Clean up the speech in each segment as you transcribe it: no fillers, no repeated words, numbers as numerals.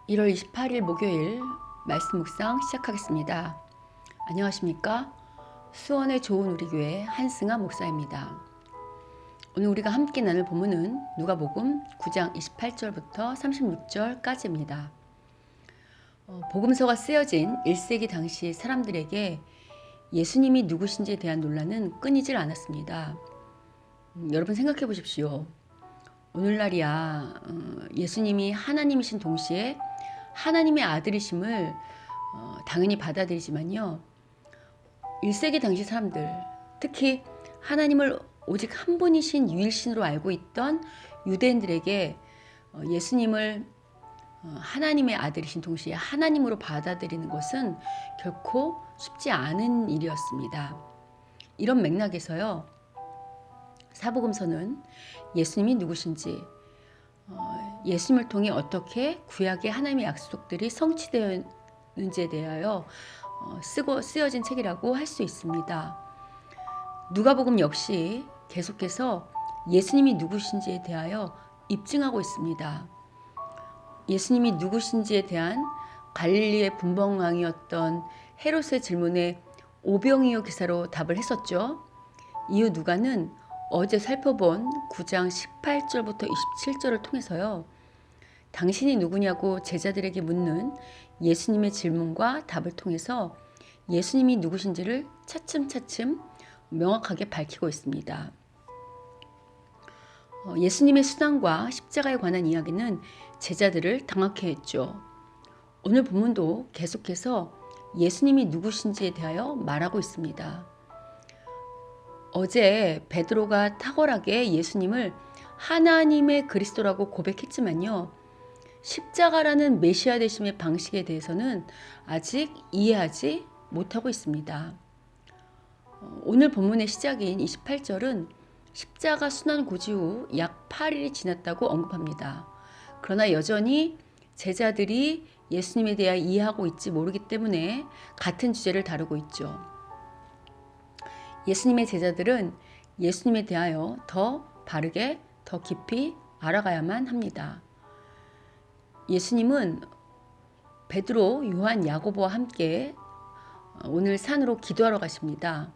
1월 28일 목요일 말씀 묵상 시작하겠습니다. 안녕하십니까? 수원의 좋은 우리 교회 한승아 목사입니다. 오늘 우리가 함께 나눌 본문은 누가복음 9장 28절부터 36절까지입니다. 복음서가 쓰여진 1세기 당시 사람들에게 예수님이 누구신지에 대한 논란은 끊이질 않았습니다. 여러분 생각해 보십시오. 오늘날이야 예수님이 하나님이신 동시에 하나님의 아들이심을 당연히 받아들이지만요. 1세기 당시 사람들, 특히 하나님을 오직 한 분이신 유일신으로 알고 있던 유대인들에게 예수님을 하나님의 아들이신 동시에 하나님으로 받아들이는 것은 결코 쉽지 않은 일이었습니다. 이런 맥락에서요. 사복음서는 예수님이 누구신지, 예수님을 통해 어떻게 구약의 하나님의 약속들이 성취되었는지에 대하여 쓰여진 책이라고 할 수 있습니다. 누가복음 역시 계속해서 예수님이 누구신지에 대하여 입증하고 있습니다. 예수님이 누구신지에 대한 갈릴리의 분봉왕이었던 헤롯의 질문에 오병이어 기사로 답을 했었죠. 이후 누가는 어제 살펴본 9장 18절부터 27절을 통해서요. 당신이 누구냐고 제자들에게 묻는 예수님의 질문과 답을 통해서 예수님이 누구신지를 차츰차츰 명확하게 밝히고 있습니다. 예수님의 수단과 십자가에 관한 이야기는 제자들을 당황케 했죠. 오늘 본문도 계속해서 예수님이 누구신지에 대하여 말하고 있습니다. 어제 베드로가 탁월하게 예수님을 하나님의 그리스도라고 고백했지만요. 십자가라는 메시아 되심의 방식에 대해서는 아직 이해하지 못하고 있습니다. 오늘 본문의 시작인 28절은 십자가 순환 고지 후 약 8일이 지났다고 언급합니다. 그러나 여전히 제자들이 예수님에 대해 이해하고 있지 모르기 때문에 같은 주제를 다루고 있죠. 예수님의 제자들은 예수님에 대하여 더 바르게, 더 깊이 알아가야만 합니다. 예수님은 베드로, 요한, 야고보와 함께 오늘 산으로 기도하러 가십니다.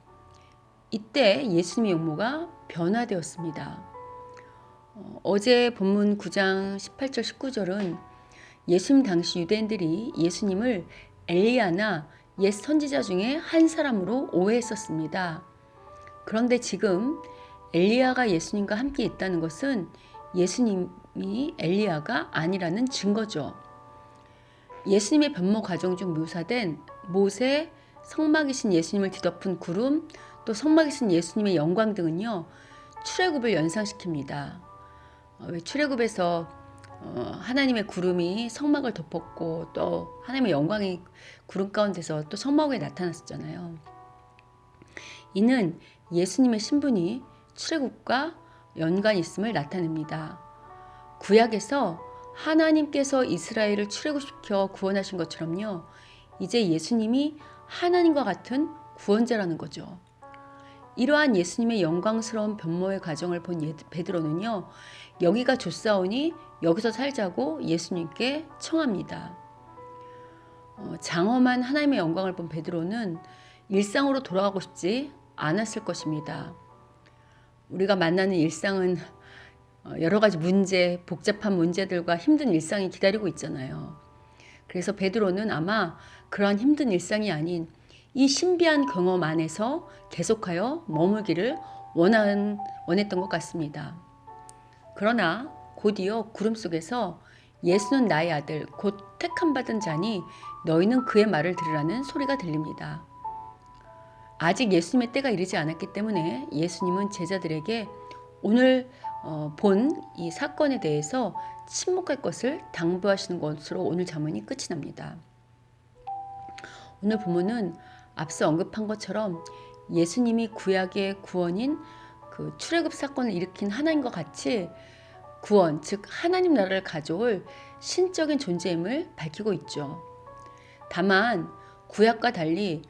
이때 예수님의 용모가 변화되었습니다. 어제 본문 9장 18절 19절은 예수님 당시 유대인들이 예수님을 엘리야나 옛 선지자 중에 한 사람으로 오해했었습니다. 그런데 지금 엘리야가 예수님과 함께 있다는 것은 예수님이 엘리야가 아니라는 증거죠. 예수님의 변모 과정 중 묘사된 모세, 성막이신 예수님을 뒤덮은 구름, 또 성막이신 예수님의 영광 등은요. 출애굽을 연상시킵니다. 출애굽에서 하나님의 구름이 성막을 덮었고 또 하나님의 영광이 구름 가운데서 또 성막 위에 나타났었잖아요. 이는 예수님의 신분이 출애굽과 연관이 있음을 나타냅니다. 구약에서 하나님께서 이스라엘을 출애굽시켜 구원하신 것처럼요. 이제 예수님이 하나님과 같은 구원자라는 거죠. 이러한 예수님의 영광스러운 변모의 과정을 본 베드로는요. 여기가 좋사오니 여기서 살자고 예수님께 청합니다. 장엄한 하나님의 영광을 본 베드로는 일상으로 돌아가고 싶지 않았을 것입니다. 우리가 만나는 일상은 여러 가지 문제, 복잡한 문제들과 힘든 일상이 기다리고 있잖아요. 그래서 베드로는 아마 그러한 힘든 일상이 아닌 이 신비한 경험 안에서 계속하여 머물기를 원했던 것 같습니다. 그러나 곧이어 구름 속에서 예수는 나의 아들, 곧 택함받은 자니 너희는 그의 말을 들으라는 소리가 들립니다. 아직 예수님의 때가 이르지 않았기 때문에 예수님은 제자들에게 오늘 본 이 사건에 대해서 침묵할 것을 당부하시는 것으로 오늘 자문이 끝이 납니다. 오늘 본문은 앞서 언급한 것처럼 예수님이 구약의 구원인 그 출애굽 사건을 일으킨 하나님과 같이 구원, 즉 하나님 나라를 가져올 신적인 존재임을 밝히고 있죠. 다만 구약과 달리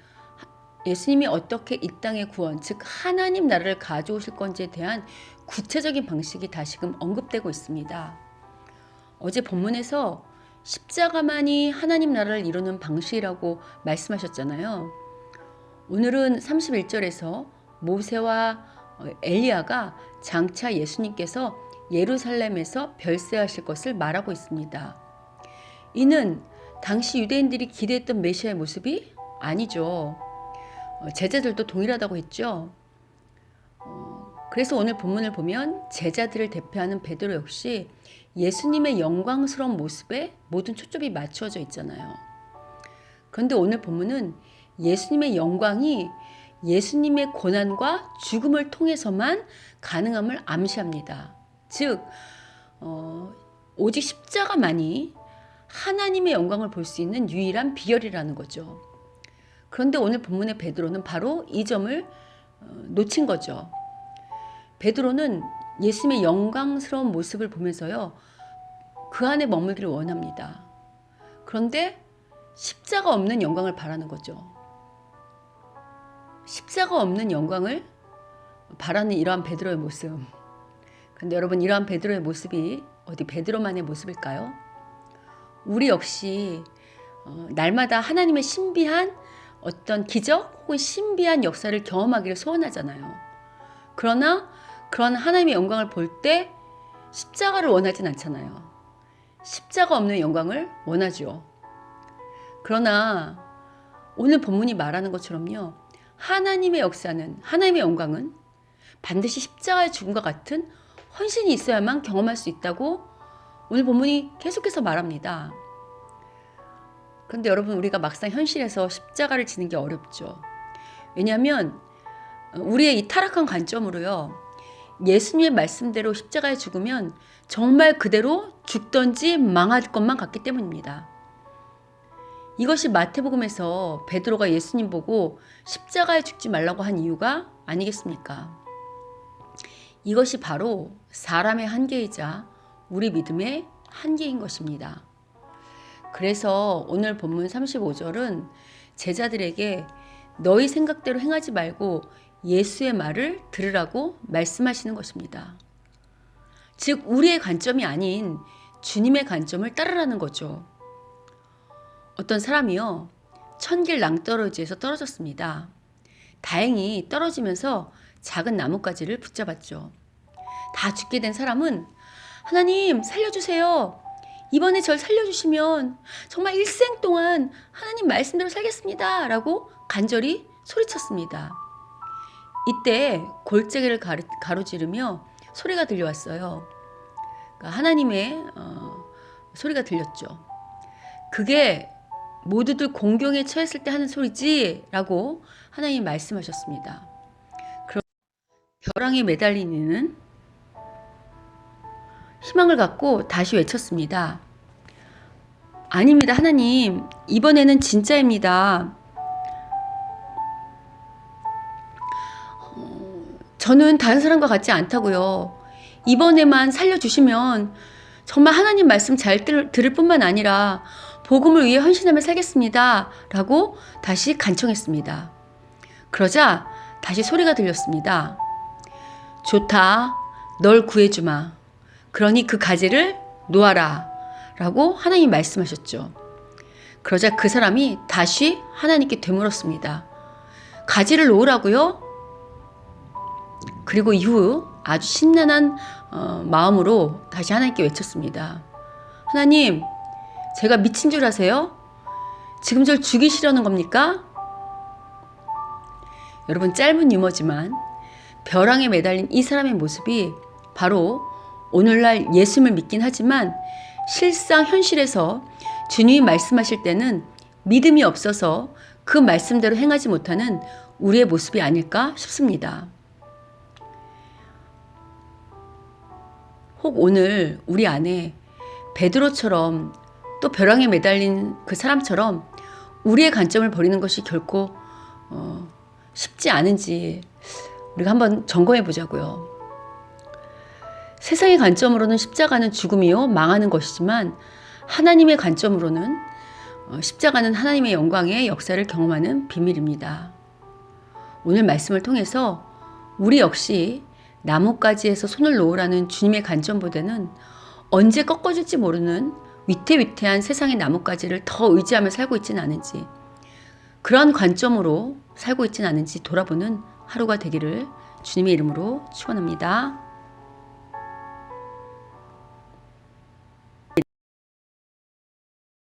예수님이 어떻게 이 땅의 구원, 즉 하나님 나라를 가져오실 건지에 대한 구체적인 방식이 다시금 언급되고 있습니다. 어제 본문에서 십자가만이 하나님 나라를 이루는 방식이라고 말씀하셨잖아요. 오늘은 31절에서 모세와 엘리야가 장차 예수님께서 예루살렘에서 별세하실 것을 말하고 있습니다. 이는 당시 유대인들이 기대했던 메시아의 모습이 아니죠. 제자들도 동일하다고 했죠. 그래서 오늘 본문을 보면 제자들을 대표하는 베드로 역시 예수님의 영광스러운 모습에 모든 초점이 맞추어져 있잖아요. 그런데 오늘 본문은 예수님의 영광이 예수님의 고난과 죽음을 통해서만 가능함을 암시합니다. 즉 오직 십자가만이 하나님의 영광을 볼 수 있는 유일한 비결이라는 거죠. 그런데 오늘 본문의 베드로는 바로 이 점을 놓친 거죠. 베드로는 예수님의 영광스러운 모습을 보면서요, 그 안에 머물기를 원합니다. 그런데 십자가 없는 영광을 바라는 거죠. 십자가 없는 영광을 바라는 이러한 베드로의 모습. 그런데 여러분, 이러한 베드로의 모습이 어디 베드로만의 모습일까요? 우리 역시 날마다 하나님의 신비한 어떤 기적 혹은 신비한 역사를 경험하기를 소원하잖아요. 그러나 그런 하나님의 영광을 볼 때 십자가를 원하진 않잖아요. 십자가 없는 영광을 원하죠. 그러나 오늘 본문이 말하는 것처럼요, 하나님의 역사는, 하나님의 영광은 반드시 십자가의 죽음과 같은 헌신이 있어야만 경험할 수 있다고 오늘 본문이 계속해서 말합니다. 그런데 여러분, 우리가 막상 현실에서 십자가를 지는 게 어렵죠. 왜냐하면 우리의 이 타락한 관점으로요, 예수님의 말씀대로 십자가에 죽으면 정말 그대로 죽던지 망할 것만 같기 때문입니다. 이것이 마태복음에서 베드로가 예수님 보고 십자가에 죽지 말라고 한 이유가 아니겠습니까? 이것이 바로 사람의 한계이자 우리 믿음의 한계인 것입니다. 그래서 오늘 본문 35절은 제자들에게 너희 생각대로 행하지 말고 예수의 말을 들으라고 말씀하시는 것입니다. 즉, 우리의 관점이 아닌 주님의 관점을 따르라는 거죠. 어떤 사람이요, 천길 낭떠러지에서 떨어졌습니다. 다행히 떨어지면서 작은 나뭇가지를 붙잡았죠. 다 죽게 된 사람은 하나님 살려주세요. 이번에 절 살려주시면 정말 일생 동안 하나님 말씀대로 살겠습니다. 라고 간절히 소리쳤습니다. 이때 골짜기를 가로지르며 소리가 들려왔어요. 그러니까 하나님의 소리가 들렸죠. 그게 모두들 공경에 처했을 때 하는 소리지 라고 하나님이 말씀하셨습니다. 그럼 벼랑에 매달린 이는 희망을 갖고 다시 외쳤습니다. 아닙니다, 하나님. 이번에는 진짜입니다. 저는 다른 사람과 같지 않다고요. 이번에만 살려주시면 정말 하나님 말씀 잘 들을 뿐만 아니라 복음을 위해 헌신하며 살겠습니다. 라고 다시 간청했습니다. 그러자 다시 소리가 들렸습니다. 좋다. 널 구해주마. 그러니 그 가지를 놓아라. 라고 하나님이 말씀하셨죠. 그러자 그 사람이 다시 하나님께 되물었습니다. 가지를 놓으라고요? 그리고 이후 아주 심란한 마음으로 다시 하나님께 외쳤습니다. 하나님, 제가 미친 줄 아세요? 지금 절 죽이시려는 겁니까? 여러분, 짧은 유머지만 벼랑에 매달린 이 사람의 모습이 바로 오늘날 예수님을 믿긴 하지만 실상 현실에서 주님이 말씀하실 때는 믿음이 없어서 그 말씀대로 행하지 못하는 우리의 모습이 아닐까 싶습니다. 혹 오늘 우리 안에 베드로처럼 또 벼랑에 매달린 그 사람처럼 우리의 관점을 버리는 것이 결코 쉽지 않은지 우리가 한번 점검해 보자고요. 세상의 관점으로는 십자가는 죽음이요 망하는 것이지만 하나님의 관점으로는 십자가는 하나님의 영광의 역사를 경험하는 비밀입니다. 오늘 말씀을 통해서 우리 역시 나뭇가지에서 손을 놓으라는 주님의 관점보다는 언제 꺾어질지 모르는 위태위태한 세상의 나뭇가지를 더 의지하며 살고 있지는 않은지, 그런 관점으로 살고 있지는 않은지 돌아보는 하루가 되기를 주님의 이름으로 축원합니다.